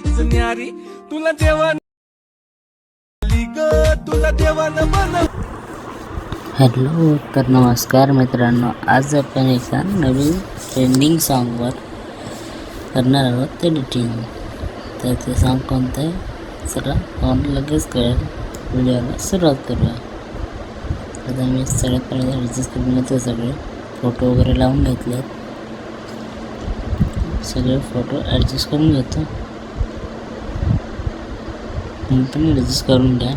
न्यारी तुला देवान तुला देवानं बनव. हॅलो, तर नमस्कार मित्रांनो, आज आपण एका नवीन ट्रेंडिंग सॉन्गवर करणार आहोत एडिटिंग. तर ते सॉन्ग कोणतं आहे चला आपण लगेच कळेल. व्हिडिओला सुरुवात करूया. आता मी सगळ्यात पहिल्यांदा ॲडजस्ट करून घेतो. सगळे फोटो वगैरे लावून घेतले. सगळे फोटो ॲडजस्ट करून घेतो. पण ॲडजस्ट करून घ्या.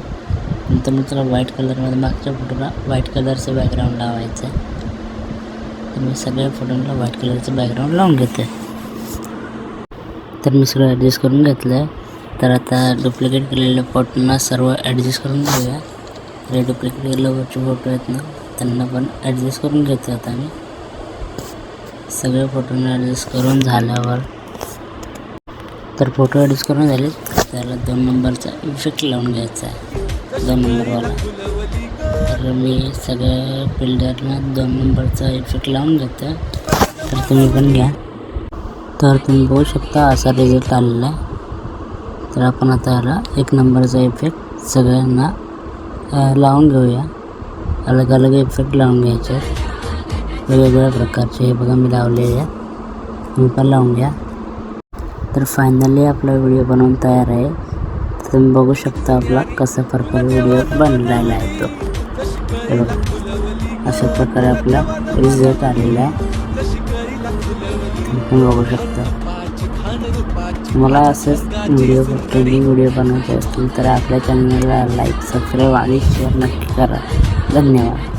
नंतर मी त्याला व्हाईट कलरमध्ये मागच्या फोटोला व्हाईट कलरचं बॅकग्राऊंड लावायचं आहे. तर मी सगळ्या फोटोला व्हाईट कलरचं बॅकग्राऊंड लावून घेते. तर मी सगळं ॲडजस्ट करून घेतलं आहे. तर आता डुप्लिकेट केलेल्या फोटोंना सर्व ॲडजस्ट करून घेऊया. तर डुप्लिकेट केलेले फोटो आहेत ना, त्यांना पण ॲडजस्ट करून घेतो. आता मी सगळ्या फोटोंना ॲडजस्ट करून झाल्यावर तर फोटो ॲडजस्ट करून झाले. त्याला 2 नंबरचा इफेक्ट लावून घ्यायचा आहे, 2 नंबरवाला. तर मी सगळ्या फिल्डरला 2 नंबरचा इफेक्ट लावून घेतो. तर तुम्ही पण घ्या. तर तुम्ही बघू शकता असा रिझल्ट आलेला आहे. तर आपण आता याला 1 नंबरचा इफेक्ट सगळ्यांना लावून घेऊया. अलग अलग इफेक्ट लावून घ्यायचे वेगवेगळ्या प्रकारचे. हे बघा मी लावलेले आहे, तुम्ही पण लावून घ्या. तर फायनली आपला व्हिडिओ बनवून तयार आहे. तुम्ही बघू शकता आपला कसा प्रकारे व्हिडिओ बनलेला आहे तो. हे बघा अशा प्रकारे आपला रिझल्ट आलेला आहे. तुम्ही बघू शकता. मला असेच व्हिडिओ ट्रेंडिंग व्हिडिओ बनवायचे असतील तर आपल्या चॅनलला लाईक, सबस्क्राईब आणि शेअर नक्की करा. धन्यवाद.